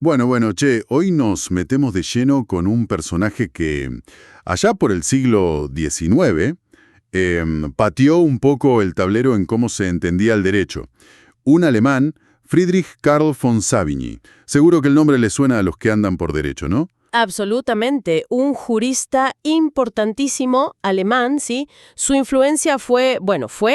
Bueno, che, hoy nos metemos de lleno con un personaje que, allá por el siglo XIX, pateó un poco el tablero en cómo se entendía el derecho. Un alemán, Friedrich Karl von Savigny. Seguro que el nombre le suena a los que andan por derecho, ¿no? Absolutamente, un jurista importantísimo alemán, ¿sí? Su influencia fue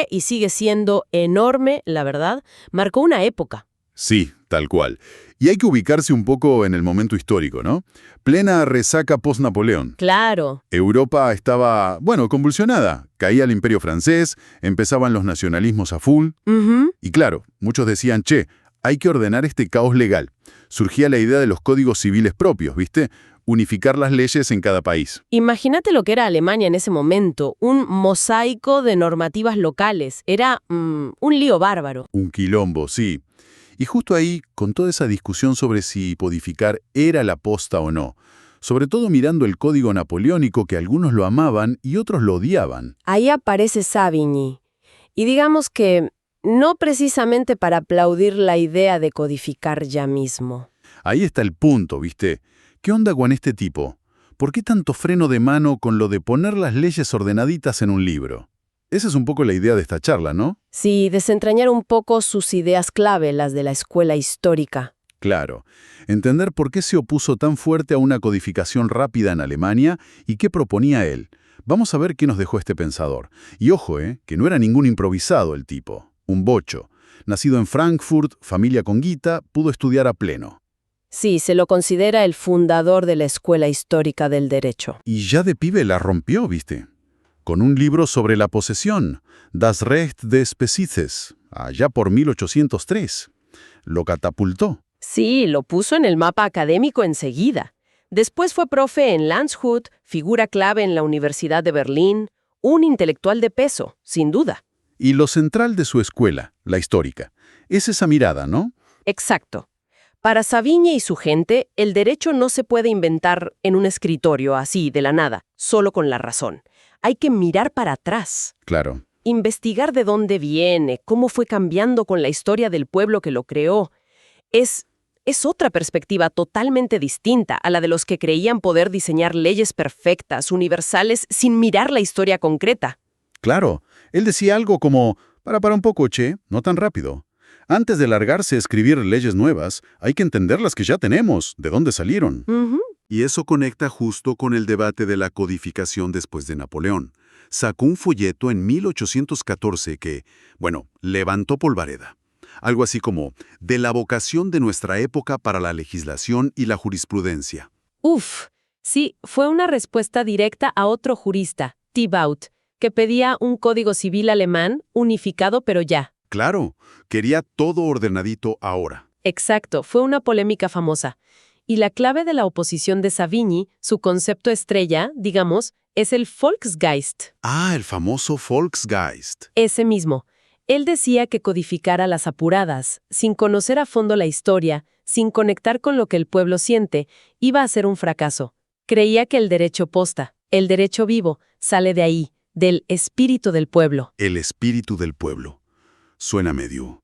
y sigue siendo enorme, la verdad. Marcó una época. Sí, tal cual. Y hay que ubicarse un poco en el momento histórico, ¿no? Plena resaca post-Napoleón. Claro. Europa estaba, convulsionada. Caía el Imperio francés, empezaban los nacionalismos a full. Ujú. Y claro, muchos decían, che, hay que ordenar este caos legal. Surgía la idea de los códigos civiles propios, ¿viste? Unificar las leyes en cada país. Imagínate lo que era Alemania en ese momento, un mosaico de normativas locales. Era un lío bárbaro. Un quilombo, sí. Y justo ahí, con toda esa discusión sobre si codificar era la posta o no, sobre todo mirando el código napoleónico que algunos lo amaban y otros lo odiaban. Ahí aparece Savigny. Y digamos que no precisamente para aplaudir la idea de codificar ya mismo. Ahí está el punto, ¿viste? ¿Qué onda con este tipo? ¿Por qué tanto freno de mano con lo de poner las leyes ordenaditas en un libro? Esa es un poco la idea de esta charla, ¿no? Sí, desentrañar un poco sus ideas clave, las de la escuela histórica. Claro. Entender por qué se opuso tan fuerte a una codificación rápida en Alemania y qué proponía él. Vamos a ver qué nos dejó este pensador. Y ojo, que no era ningún improvisado el tipo. Un bocho. Nacido en Frankfurt, familia con guita, pudo estudiar a pleno. Sí, se lo considera el fundador de la escuela histórica del derecho. Y ya de pibe la rompió, ¿viste? Con un libro sobre la posesión, Das Recht des Besitzes, allá por 1803. Lo catapultó. Sí, lo puso en el mapa académico enseguida. Después fue profe en Landshut, figura clave en la Universidad de Berlín, un intelectual de peso, sin duda. Y lo central de su escuela, la histórica, es esa mirada, ¿no? Exacto. Para Savigny y su gente, el derecho no se puede inventar en un escritorio así, de la nada, solo con la razón. Hay que mirar para atrás. Claro. Investigar de dónde viene, cómo fue cambiando con la historia del pueblo que lo creó. Es otra perspectiva totalmente distinta a la de los que creían poder diseñar leyes perfectas, universales, sin mirar la historia concreta. Claro. Él decía algo como, para un poco, che, no tan rápido. Antes de largarse a escribir leyes nuevas, hay que entender las que ya tenemos, de dónde salieron. Ujú. Y eso conecta justo con el debate de la codificación después de Napoleón. Sacó un folleto en 1814 que, levantó polvareda. Algo así como, de la vocación de nuestra época para la legislación y la jurisprudencia. Uf, sí, fue una respuesta directa a otro jurista, Thibaut, que pedía un código civil alemán unificado pero ya. Claro, quería todo ordenadito ahora. Exacto, fue una polémica famosa. Y la clave de la oposición de Savigny, su concepto estrella, digamos, es el Volksgeist. Ah, el famoso Volksgeist. Ese mismo. Él decía que codificar a las apuradas, sin conocer a fondo la historia, sin conectar con lo que el pueblo siente, iba a ser un fracaso. Creía que el derecho posta, el derecho vivo, sale de ahí, del espíritu del pueblo. El espíritu del pueblo. Suena medio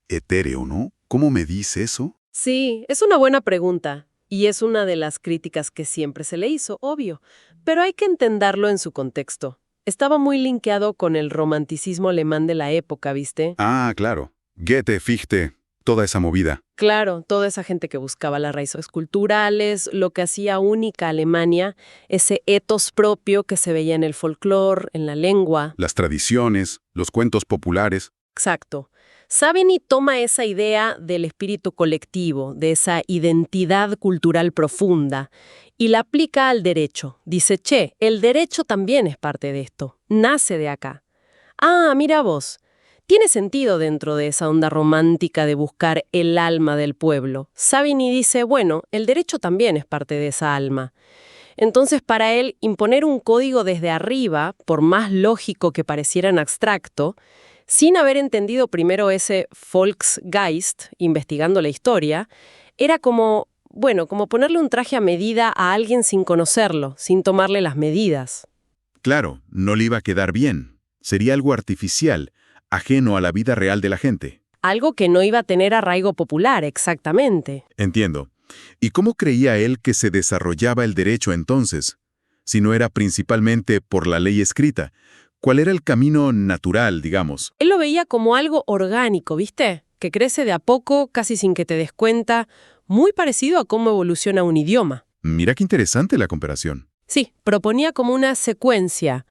etéreo, ¿no? ¿Cómo me dice eso? Sí, es una buena pregunta. Y es una de las críticas que siempre se le hizo, obvio. Pero hay que entenderlo en su contexto. Estaba muy linkeado con el romanticismo alemán de la época, ¿viste? Ah, claro. Goethe, Fichte, toda esa movida. Claro, toda esa gente que buscaba las raíces culturales, lo que hacía única a Alemania, ese ethos propio que se veía en el folclore, en la lengua. Las tradiciones, los cuentos populares. Exacto. Savigny toma esa idea del espíritu colectivo, de esa identidad cultural profunda, y la aplica al derecho. Dice, el derecho también es parte de esto, nace de acá. Ah, mira vos, tiene sentido dentro de esa onda romántica de buscar el alma del pueblo. Savigny dice, el derecho también es parte de esa alma. Entonces, para él, imponer un código desde arriba, por más lógico que pareciera en abstracto, sin haber entendido primero ese Volksgeist, investigando la historia, era como ponerle un traje a medida a alguien sin conocerlo, sin tomarle las medidas. Claro, no le iba a quedar bien. Sería algo artificial, ajeno a la vida real de la gente. Algo que no iba a tener arraigo popular, exactamente. Entiendo. ¿Y cómo creía él que se desarrollaba el derecho entonces? Si no era principalmente por la ley escrita, ¿cuál era el camino natural, digamos? Él lo veía como algo orgánico, ¿viste? Que crece de a poco, casi sin que te des cuenta, muy parecido a cómo evoluciona un idioma. Mira qué interesante la comparación. Sí, proponía como una secuencia.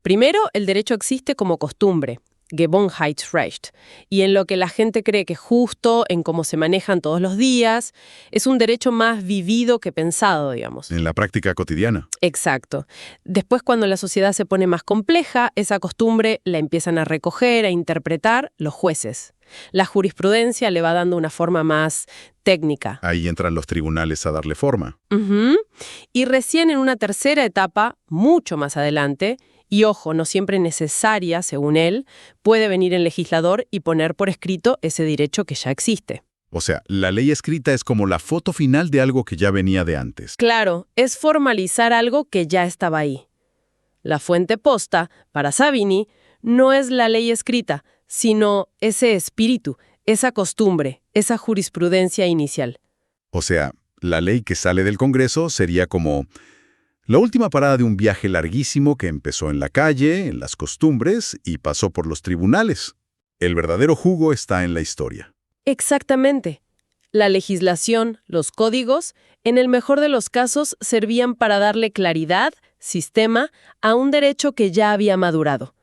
Primero, el derecho existe como costumbre, Gewohnheitsrecht, y en lo que la gente cree que es justo, en cómo se manejan todos los días, es un derecho más vivido que pensado, digamos. En la práctica cotidiana. Exacto. Después, cuando la sociedad se pone más compleja, esa costumbre la empiezan a recoger, a interpretar los jueces. La jurisprudencia le va dando una forma más técnica. Ahí entran los tribunales a darle forma. Ujú. Y recién en una tercera etapa, mucho más adelante, y ojo, no siempre necesaria, según él, puede venir el legislador y poner por escrito ese derecho que ya existe. O sea, la ley escrita es como la foto final de algo que ya venía de antes. Claro, es formalizar algo que ya estaba ahí. La fuente posta, para Savini, no es la ley escrita, sino ese espíritu, esa costumbre, esa jurisprudencia inicial. O sea, la ley que sale del Congreso sería como la última parada de un viaje larguísimo que empezó en la calle, en las costumbres y pasó por los tribunales. El verdadero jugo está en la historia. Exactamente. La legislación, los códigos, en el mejor de los casos, servían para darle claridad, sistema, a un derecho que ya había madurado.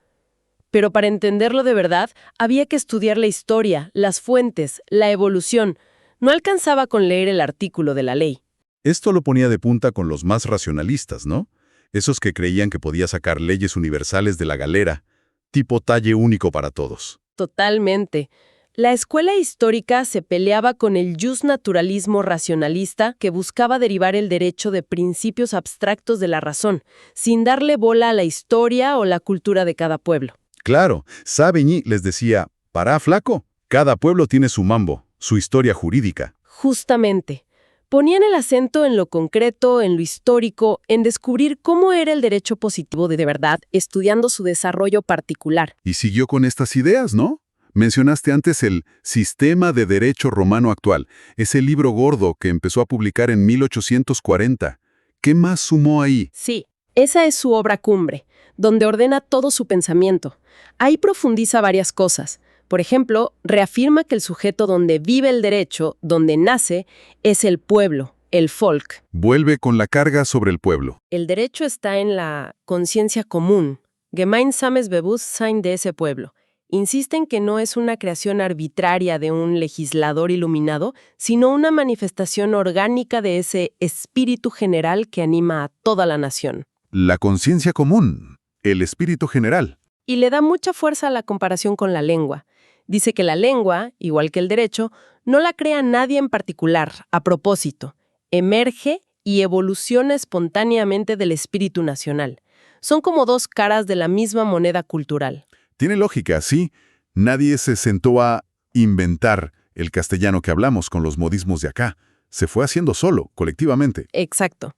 Pero para entenderlo de verdad, había que estudiar la historia, las fuentes, la evolución. No alcanzaba con leer el artículo de la ley. Esto lo ponía de punta con los más racionalistas, ¿no? Esos que creían que podía sacar leyes universales de la galera, tipo talle único para todos. Totalmente. La escuela histórica se peleaba con el justnaturalismo racionalista que buscaba derivar el derecho de principios abstractos de la razón, sin darle bola a la historia o la cultura de cada pueblo. Claro, Savigny les decía, «Pará, flaco, cada pueblo tiene su mambo, su historia jurídica». Justamente. Ponían el acento en lo concreto, en lo histórico, en descubrir cómo era el derecho positivo de verdad, estudiando su desarrollo particular. Y siguió con estas ideas, ¿no? Mencionaste antes el Sistema de Derecho Romano Actual, ese libro gordo que empezó a publicar en 1840. ¿Qué más sumó ahí? Sí, esa es su obra cumbre, donde ordena todo su pensamiento. Ahí profundiza varias cosas. Por ejemplo, reafirma que el sujeto donde vive el derecho, donde nace, es el pueblo, el folk. Vuelve con la carga sobre el pueblo. El derecho está en la conciencia común, gemeinsames Bewusstsein de ese pueblo. Insiste en que no es una creación arbitraria de un legislador iluminado, sino una manifestación orgánica de ese espíritu general que anima a toda la nación. La conciencia común, el espíritu general. Y le da mucha fuerza a la comparación con la lengua. Dice que la lengua, igual que el derecho, no la crea nadie en particular, a propósito. Emerge y evoluciona espontáneamente del espíritu nacional. Son como dos caras de la misma moneda cultural. Tiene lógica, sí. Nadie se sentó a inventar el castellano que hablamos con los modismos de acá. Se fue haciendo solo, colectivamente. Exacto.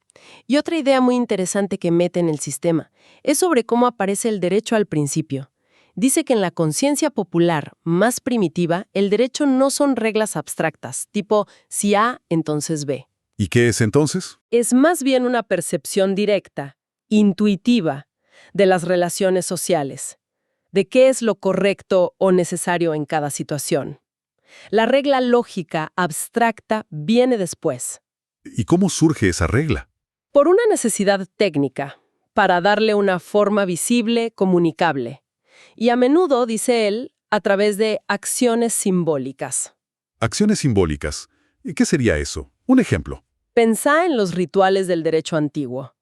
Y otra idea muy interesante que mete en el sistema es sobre cómo aparece el derecho al principio. Dice que en la conciencia popular más primitiva, el derecho no son reglas abstractas, tipo si A, entonces B. ¿Y qué es entonces? Es más bien una percepción directa, intuitiva, de las relaciones sociales, de qué es lo correcto o necesario en cada situación. La regla lógica abstracta viene después. ¿Y cómo surge esa regla? Por una necesidad técnica, para darle una forma visible, comunicable. Y a menudo, dice él, a través de acciones simbólicas. Acciones simbólicas. ¿Y qué sería eso? Un ejemplo. Pensá en los rituales del derecho antiguo.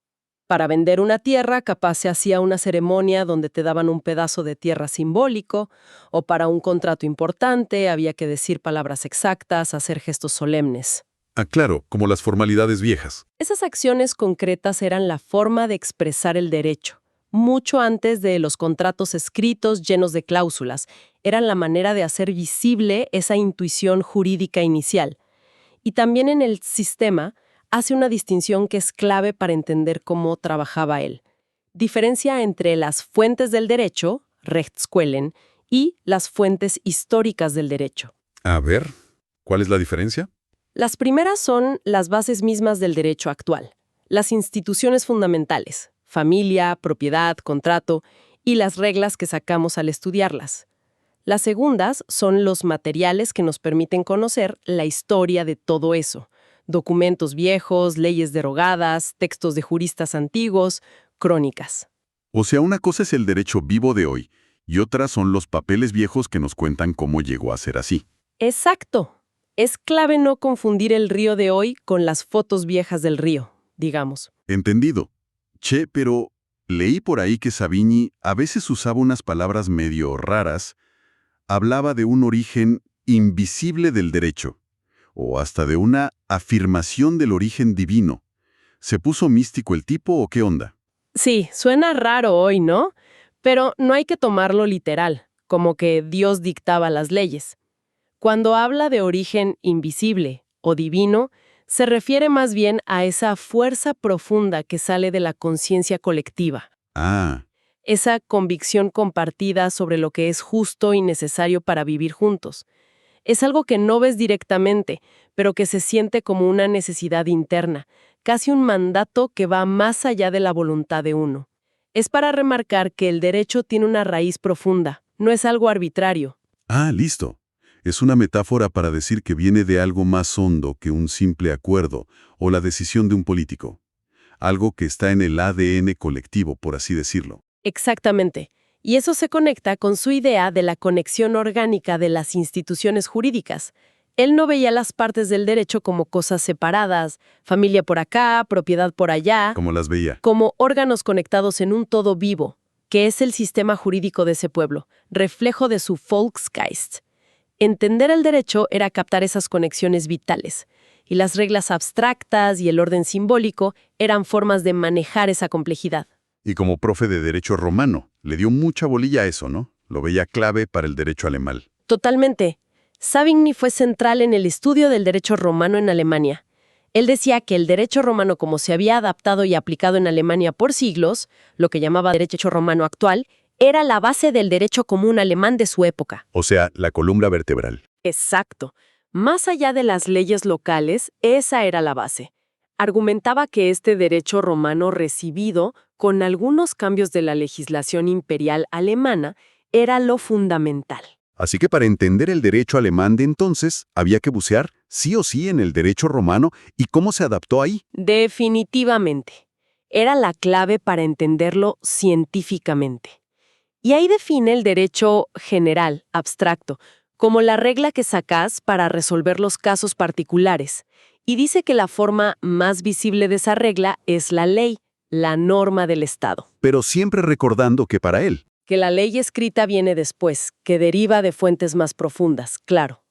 Para vender una tierra, capaz se hacía una ceremonia donde te daban un pedazo de tierra simbólico, o para un contrato importante había que decir palabras exactas, hacer gestos solemnes. Ah, claro, como las formalidades viejas. Esas acciones concretas eran la forma de expresar el derecho. Mucho antes de los contratos escritos llenos de cláusulas, eran la manera de hacer visible esa intuición jurídica inicial. Y también en el sistema hace una distinción que es clave para entender cómo trabajaba él. Diferencia entre las fuentes del derecho, Rechtsquellen, y las fuentes históricas del derecho. A ver, ¿cuál es la diferencia? Las primeras son las bases mismas del derecho actual, las instituciones fundamentales, familia, propiedad, contrato y las reglas que sacamos al estudiarlas. Las segundas son los materiales que nos permiten conocer la historia de todo eso. Documentos viejos, leyes derogadas, textos de juristas antiguos, crónicas. O sea, una cosa es el derecho vivo de hoy y otra son los papeles viejos que nos cuentan cómo llegó a ser así. Exacto. Es clave no confundir el río de hoy con las fotos viejas del río, digamos. Entendido. Che, pero leí por ahí que Savigny a veces usaba unas palabras medio raras. Hablaba de un origen invisible del derecho, o hasta de una afirmación del origen divino. ¿Se puso místico el tipo o qué onda? Sí, suena raro hoy, ¿no? Pero no hay que tomarlo literal, como que Dios dictaba las leyes. Cuando habla de origen invisible o divino, se refiere más bien a esa fuerza profunda que sale de la conciencia colectiva. Ah, Esa convicción compartida sobre lo que es justo y necesario para vivir juntos. Es algo que no ves directamente, pero que se siente como una necesidad interna, casi un mandato que va más allá de la voluntad de uno. Es para remarcar que el derecho tiene una raíz profunda, no es algo arbitrario. listo. Es una metáfora para decir que viene de algo más hondo que un simple acuerdo o la decisión de un político. Algo que está en el ADN colectivo, por así decirlo. Exactamente. Y eso se conecta con su idea de la conexión orgánica de las instituciones jurídicas. Él no veía las partes del derecho como cosas separadas, familia por acá, propiedad por allá, Como las veía. como órganos conectados en un todo vivo, que es el sistema jurídico de ese pueblo, reflejo de su Volksgeist. Entender el derecho era captar esas conexiones vitales, y las reglas abstractas y el orden simbólico eran formas de manejar esa complejidad. Y como profe de derecho romano, le dio mucha bolilla a eso, ¿no? Lo veía clave para el derecho alemán. Totalmente. Savigny fue central en el estudio del derecho romano en Alemania. Él decía que el derecho romano, como se había adaptado y aplicado en Alemania por siglos, lo que llamaba derecho romano actual, era la base del derecho común alemán de su época. O sea, la columna vertebral. Exacto. Más allá de las leyes locales, esa era la base. Argumentaba que este derecho romano recibido, con algunos cambios de la legislación imperial alemana, era lo fundamental. Así que para entender el derecho alemán de entonces, había que bucear sí o sí en el derecho romano y cómo se adaptó ahí. Definitivamente. Era la clave para entenderlo científicamente. Y ahí define el derecho general, abstracto, como la regla que sacás para resolver los casos particulares. Y dice que la forma más visible de esa regla es la ley, la norma del Estado. Pero siempre recordando que para él, Que la ley escrita viene después, que deriva de fuentes más profundas, claro.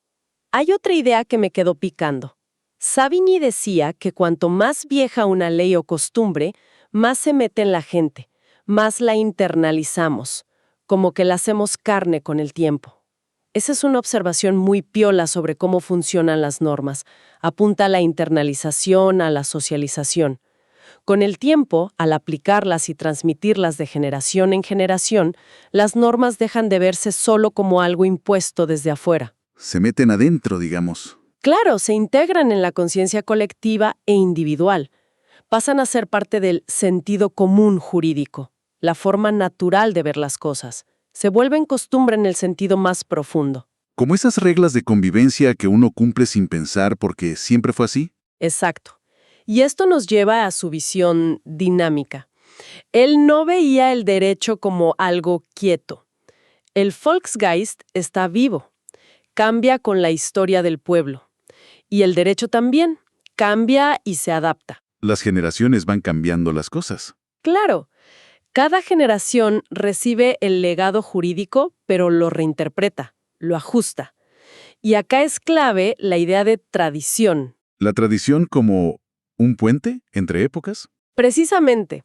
Hay otra idea que me quedó picando. Savigny decía que cuanto más vieja una ley o costumbre, más se mete en la gente, más la internalizamos, como que la hacemos carne con el tiempo. Esa es una observación muy piola sobre cómo funcionan las normas. Apunta a la internalización, a la socialización. Con el tiempo, al aplicarlas y transmitirlas de generación en generación, las normas dejan de verse solo como algo impuesto desde afuera. se meten adentro, digamos. Claro, se integran en la conciencia colectiva e individual. Pasan a ser parte del sentido común jurídico, la forma natural de ver las cosas. Se vuelven costumbre en el sentido más profundo. Como esas reglas de convivencia que uno cumple sin pensar porque siempre fue así. Exacto. Y esto nos lleva a su visión dinámica. Él no veía el derecho como algo quieto. El Volksgeist está vivo, cambia con la historia del pueblo. Y el derecho también, cambia y se adapta. Las generaciones van cambiando las cosas. Claro, cada generación recibe el legado jurídico, pero lo reinterpreta, lo ajusta. Y acá es clave la idea de tradición. La tradición como un puente entre épocas. Precisamente,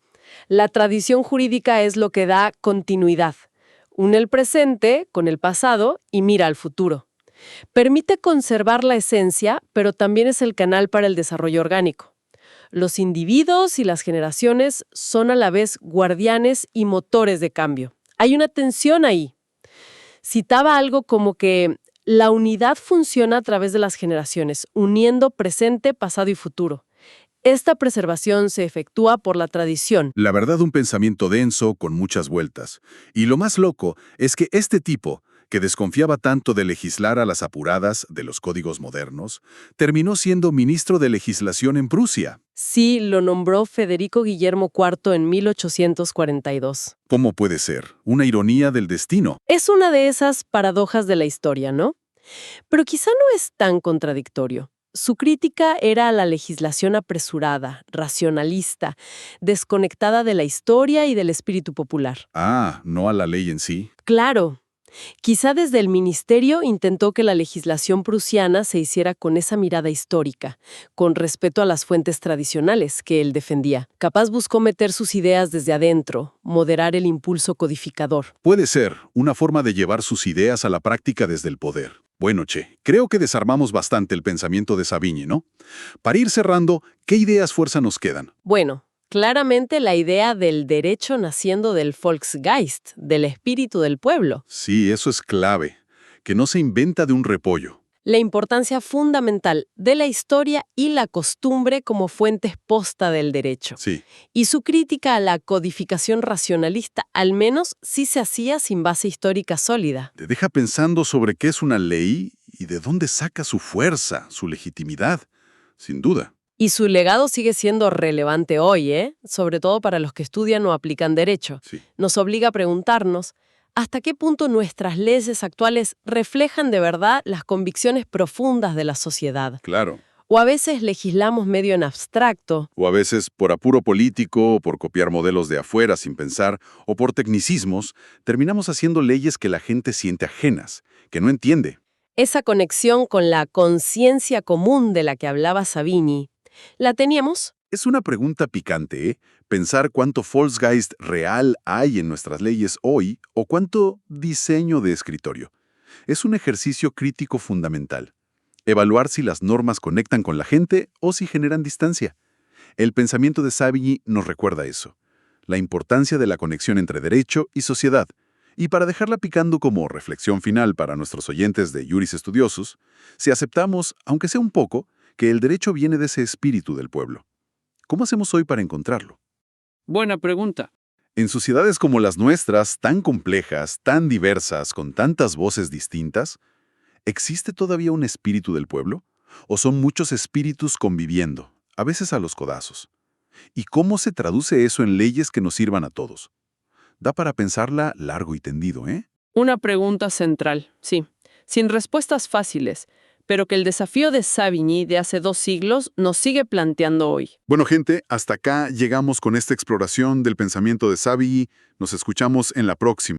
la tradición jurídica es lo que da continuidad. Une el presente con el pasado y mira al futuro. Permite conservar la esencia, pero también es el canal para el desarrollo orgánico. Los individuos y las generaciones son a la vez guardianes y motores de cambio. Hay una tensión ahí. Citaba algo como que La unidad funciona a través de las generaciones, uniendo presente, pasado y futuro. Esta preservación se efectúa por la tradición. La verdad, un pensamiento denso con muchas vueltas. Y lo más loco es que este tipo, que desconfiaba tanto de legislar a las apuradas de los códigos modernos, terminó siendo ministro de legislación en Prusia. Sí, lo nombró Federico Guillermo IV en 1842. ¿Cómo puede ser? Una ironía del destino. Es una de esas paradojas de la historia, ¿no? Pero quizá no es tan contradictorio. Su crítica era a la legislación apresurada, racionalista, desconectada de la historia y del espíritu popular. Ah, no a la ley en sí. Claro. Quizá desde el ministerio intentó que la legislación prusiana se hiciera con esa mirada histórica, con respeto a las fuentes tradicionales que él defendía. Capaz buscó meter sus ideas desde adentro, moderar el impulso codificador. Puede ser una forma de llevar sus ideas a la práctica desde el poder. Bueno, Che, creo que desarmamos bastante el pensamiento de Savigny, ¿no? Para ir cerrando, ¿qué ideas fuerza nos quedan? Bueno, claramente la idea del derecho naciendo del Volksgeist, del espíritu del pueblo. Sí, eso es clave, que no se inventa de un repollo. La importancia fundamental de la historia y la costumbre como fuentes posta del derecho. Sí, Y su crítica a la codificación racionalista, al menos si se hacía sin base histórica sólida. te deja pensando sobre qué es una ley y de dónde saca su fuerza, su legitimidad, sin duda. Y su legado sigue siendo relevante hoy, sobre todo para los que estudian o aplican derecho. Sí. Nos obliga a preguntarnos hasta qué punto nuestras leyes actuales reflejan de verdad las convicciones profundas de la sociedad. Claro. O a veces legislamos medio en abstracto. O a veces por apuro político, o por copiar modelos de afuera sin pensar, o por tecnicismos, terminamos haciendo leyes que la gente siente ajenas, que no entiende. Esa conexión con la conciencia común de la que hablaba Savigny, ¿la teníamos? Es una pregunta picante, ¿eh? Pensar cuánto Volksgeist real hay en nuestras leyes hoy o cuánto diseño de escritorio. Es un ejercicio crítico fundamental. Evaluar si las normas conectan con la gente o si generan distancia. El pensamiento de Savigny nos recuerda eso. La importancia de la conexión entre derecho y sociedad. Y para dejarla picando como reflexión final para nuestros oyentes de Juris Studiosus, si aceptamos, aunque sea un poco, que el derecho viene de ese espíritu del pueblo. ¿Cómo hacemos hoy para encontrarlo? Buena pregunta. En sociedades como las nuestras, tan complejas, tan diversas, con tantas voces distintas, ¿existe todavía un espíritu del pueblo? ¿O son muchos espíritus conviviendo, a veces a los codazos? ¿Y cómo se traduce eso en leyes que nos sirvan a todos? Da para pensarla largo y tendido, ¿eh? Una pregunta central, sí, sin respuestas fáciles, pero que el desafío de Savigny de hace 2 siglos nos sigue planteando hoy. Bueno, gente, hasta acá llegamos con esta exploración del pensamiento de Savigny. Nos escuchamos en la próxima.